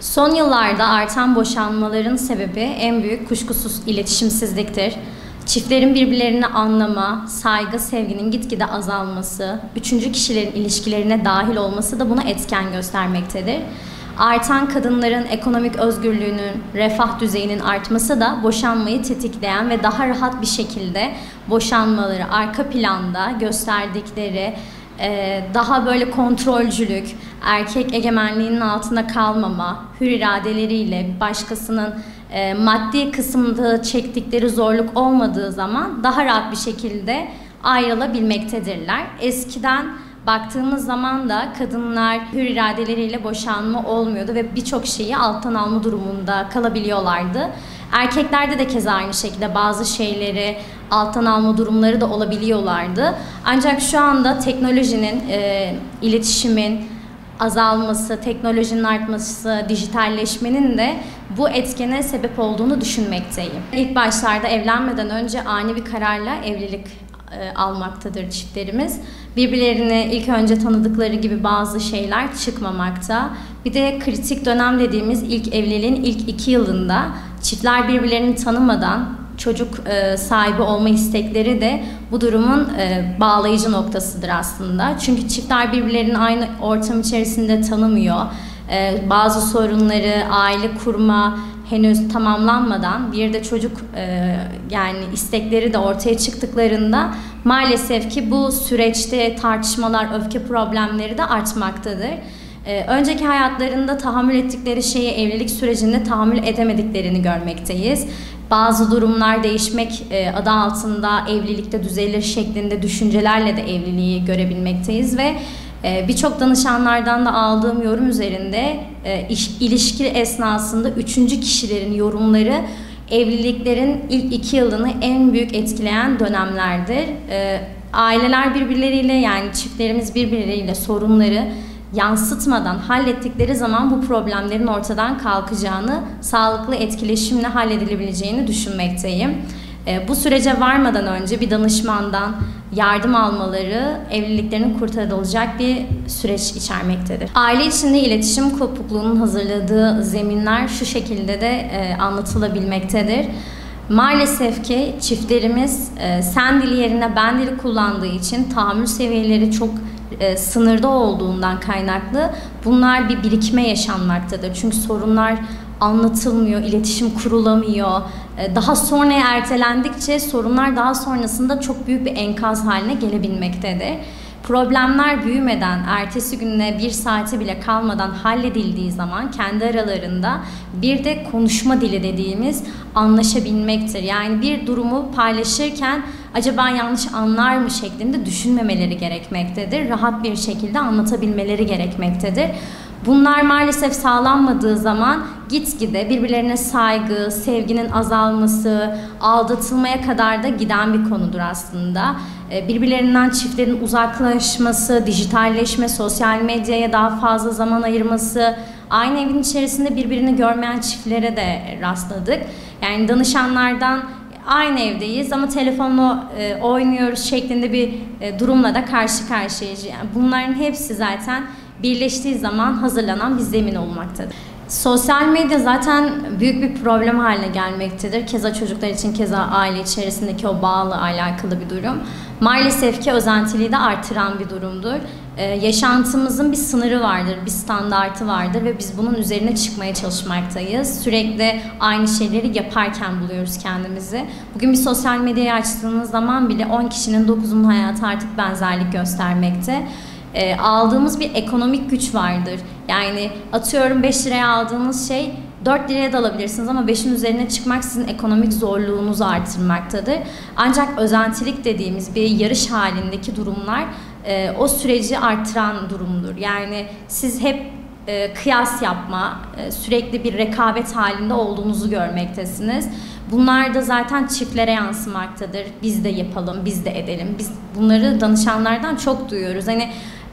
Son yıllarda artan boşanmaların sebebi en büyük kuşkusuz iletişimsizliktir. Çiftlerin birbirlerini anlama, saygı, sevginin gitgide azalması, üçüncü kişilerin ilişkilerine dahil olması da buna etken göstermektedir. Artan kadınların ekonomik özgürlüğünün, refah düzeyinin artması da boşanmayı tetikleyen ve daha rahat bir şekilde boşanmaları arka planda gösterdikleri, daha böyle kontrolcülük, erkek egemenliğinin altında kalmama, hür iradeleriyle başkasının maddi kısımda çektikleri zorluk olmadığı zaman daha rahat bir şekilde ayrılabilmektedirler. Eskiden baktığımız zaman da kadınlar hür iradeleriyle boşanma olmuyordu ve birçok şeyi alttan alma durumunda kalabiliyorlardı. Erkeklerde de keza aynı şekilde bazı şeyleri alttan alma durumları da olabiliyorlardı. Ancak şu anda teknolojinin, iletişimin azalması, teknolojinin artması, dijitalleşmenin de bu etkene sebep olduğunu düşünmekteyim. İlk başlarda evlenmeden önce ani bir kararla evlilik almaktadır çiftlerimiz. Birbirlerini ilk önce tanıdıkları gibi bazı şeyler çıkmamakta. Bir de kritik dönem dediğimiz ilk evliliğin ilk 2 yılında çiftler birbirlerini tanımadan çocuk sahibi olma istekleri de bu durumun bağlayıcı noktasıdır aslında. Çünkü çiftler birbirlerini aynı ortam içerisinde tanımıyor. Bazı sorunları, aile kurma henüz tamamlanmadan bir de çocuk yani istekleri de ortaya çıktıklarında maalesef ki bu süreçte tartışmalar, öfke problemleri de artmaktadır. Önceki hayatlarında tahammül ettikleri şeyi evlilik sürecinde tahammül edemediklerini görmekteyiz. Bazı durumlar değişmek adı altında evlilikte düzelir şeklinde düşüncelerle de evliliği görebilmekteyiz ve birçok danışanlardan da aldığım yorum üzerinde ilişki esnasında üçüncü kişilerin yorumları evliliklerin ilk 2 yılını en büyük etkileyen dönemlerdir. Aileler birbirleriyle yani çiftlerimiz birbirleriyle sorunları yansıtmadan hallettikleri zaman bu problemlerin ortadan kalkacağını, sağlıklı etkileşimle halledilebileceğini düşünmekteyim. Bu sürece varmadan önce bir danışmandan yardım almaları evliliklerinin kurtarılacak bir süreç içermektedir. Aile içinde iletişim kopukluğunun hazırladığı zeminler şu şekilde de anlatılabilmektedir. Maalesef ki çiftlerimiz sen dili yerine ben dili kullandığı için tahammül seviyeleri çok sınırda olduğundan kaynaklı bunlar bir birikme yaşanmaktadır. Çünkü sorunlar anlatılmıyor, iletişim kurulamıyor. Daha sonraya ertelendikçe sorunlar daha sonrasında çok büyük bir enkaz haline gelebilmektedir. Problemler büyümeden, ertesi gününe 1 saate bile kalmadan halledildiği zaman kendi aralarında bir de konuşma dili dediğimiz anlaşabilmektir. Yani bir durumu paylaşırken acaba yanlış anlar mı şeklinde düşünmemeleri gerekmektedir. Rahat bir şekilde anlatabilmeleri gerekmektedir. Bunlar maalesef sağlanmadığı zaman gitgide birbirlerine saygı, sevginin azalması, aldatılmaya kadar da giden bir konudur aslında. Birbirlerinden çiftlerin uzaklaşması, dijitalleşme, sosyal medyaya daha fazla zaman ayırması, aynı evin içerisinde birbirini görmeyen çiftlere de rastladık. Yani danışanlardan aynı evdeyiz ama telefonla oynuyoruz şeklinde bir durumla da karşı karşıyayız. Yani bunların hepsi zaten birleştiği zaman hazırlanan bir zemin olmaktadır. Sosyal medya zaten büyük bir problem haline gelmektedir. Keza çocuklar için, keza aile içerisindeki o bağla alakalı bir durum. Maalesef ki özentiliği de artıran bir durumdur. Yaşantımızın bir sınırı vardır, bir standartı vardır ve biz bunun üzerine çıkmaya çalışmaktayız. Sürekli aynı şeyleri yaparken buluyoruz kendimizi. Bugün bir sosyal medyayı açtığınız zaman bile 10 kişinin 9'unun hayatı artık benzerlik göstermekte. Aldığımız bir ekonomik güç vardır. Yani atıyorum 5 liraya aldığınız şey 4 liraya da alabilirsiniz ama 5'in üzerine çıkmak sizin ekonomik zorluğunuzu artırmaktadır. Ancak özentilik dediğimiz bir yarış halindeki durumlar o süreci artıran durumdur. Yani siz hep kıyas yapma, sürekli bir rekabet halinde olduğunuzu görmektesiniz. Bunlar da zaten çiftlere yansımaktadır. Biz de yapalım, biz de edelim. Biz bunları danışanlardan çok duyuyoruz. Hani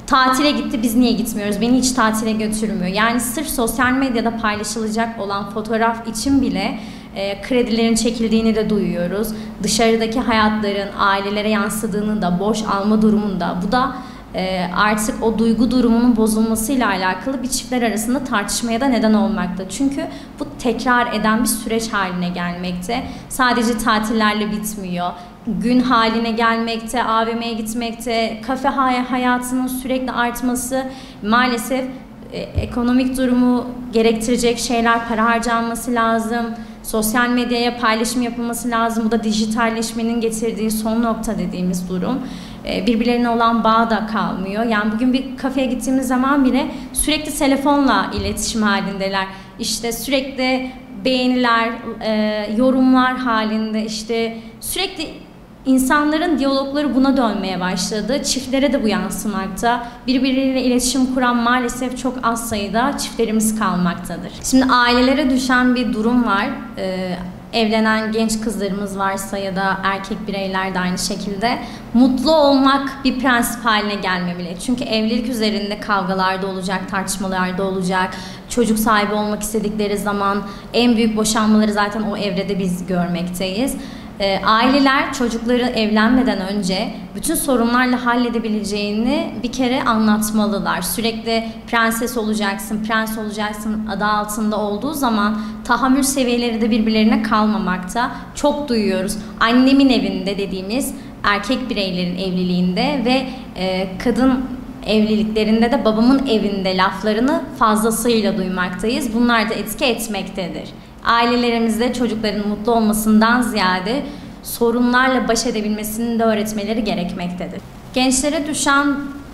tatile gitti, biz niye gitmiyoruz? Beni hiç tatile götürmüyor. Yani sırf sosyal medyada paylaşılacak olan fotoğraf için bile kredilerin çekildiğini de duyuyoruz. Dışarıdaki hayatların ailelere yansıdığını da, borç alma durumunda. Bu da artık o duygu durumunun bozulmasıyla alakalı bir çiftler arasında tartışmaya da neden olmakta. Çünkü bu tekrar eden bir süreç haline gelmekte. Sadece tatillerle bitmiyor. Gün haline gelmekte, AVM'ye gitmekte, kafe hayatının sürekli artması, maalesef ekonomik durumu gerektirecek şeyler, para harcanması lazım. Sosyal medyaya paylaşım yapılması lazım. Bu da dijitalleşmenin getirdiği son nokta dediğimiz durum. Birbirlerine olan bağ da kalmıyor. Yani bugün bir kafeye gittiğimiz zaman bile sürekli telefonla iletişim halindeler. İşte sürekli beğeniler, yorumlar halinde, işte sürekli insanların diyalogları buna dönmeye başladı. Çiftlere de bu yansımakta. Birbirleriyle iletişim kuran maalesef çok az sayıda çiftlerimiz kalmaktadır. Şimdi ailelere düşen bir durum var. Evlenen genç kızlarımız varsa ya da erkek bireyler de aynı şekilde mutlu olmak bir prensip haline gelmemeli. Çünkü evlilik üzerinde kavgalar da olacak, tartışmalar da olacak. Çocuk sahibi olmak istedikleri zaman en büyük boşanmaları zaten o evrede biz görmekteyiz. Aileler çocukları evlenmeden önce bütün sorunlarla halledebileceğini bir kere anlatmalılar. Sürekli prenses olacaksın, prens olacaksın adı altında olduğu zaman tahammül seviyeleri de birbirlerine kalmamakta. Çok duyuyoruz. Annemin evinde dediğimiz erkek bireylerin evliliğinde ve kadın evliliklerinde de babamın evinde laflarını fazlasıyla duymaktayız. Bunlar da etki etmektedir. Ailelerimizde çocukların mutlu olmasından ziyade sorunlarla baş edebilmesini de öğretmeleri gerekmektedir. Gençlere düşen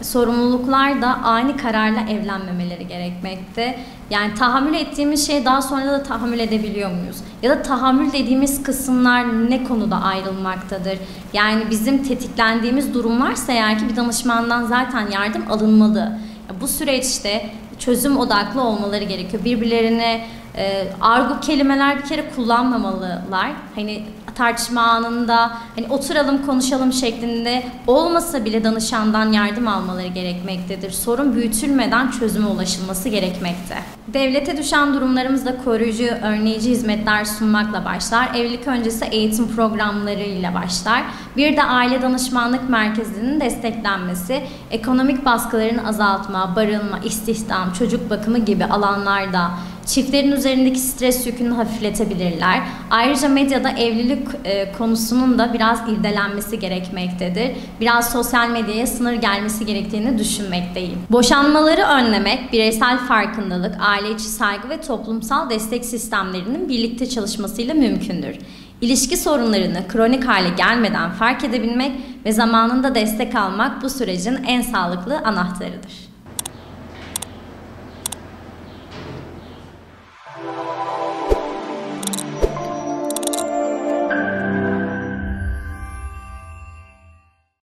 sorumluluklar da ani kararla evlenmemeleri gerekmekte. Yani tahammül ettiğimiz şeyi daha sonra da tahammül edebiliyor muyuz? Ya da tahammül dediğimiz kısımlar ne konuda ayrılmaktadır? Yani bizim tetiklendiğimiz durum varsa eğer ki bir danışmandan zaten yardım alınmalı. Bu süreçte çözüm odaklı olmaları gerekiyor. Birbirlerine argo kelimeler bir kere kullanmamalılar. Hani tartışma anında hani oturalım konuşalım şeklinde olmasa bile danışandan yardım almaları gerekmektedir. Sorun büyütülmeden çözüme ulaşılması gerekmekte. Devlete düşen durumlarımızda koruyucu, önleyici hizmetler sunmakla başlar. Evlilik öncesi eğitim programlarıyla başlar. Bir de aile danışmanlık merkezinin desteklenmesi, ekonomik baskıların azaltma, barınma, istihdam, çocuk bakımı gibi alanlarda çiftlerin üzerindeki stres yükünü hafifletebilirler. Ayrıca medyada evlilik konusunun da biraz irdelenmesi gerekmektedir. Biraz sosyal medyaya sınır gelmesi gerektiğini düşünmekteyim. Boşanmaları önlemek, bireysel farkındalık, aile içi saygı ve toplumsal destek sistemlerinin birlikte çalışmasıyla mümkündür. İlişki sorunlarını kronik hale gelmeden fark edebilmek ve zamanında destek almak bu sürecin en sağlıklı anahtarıdır.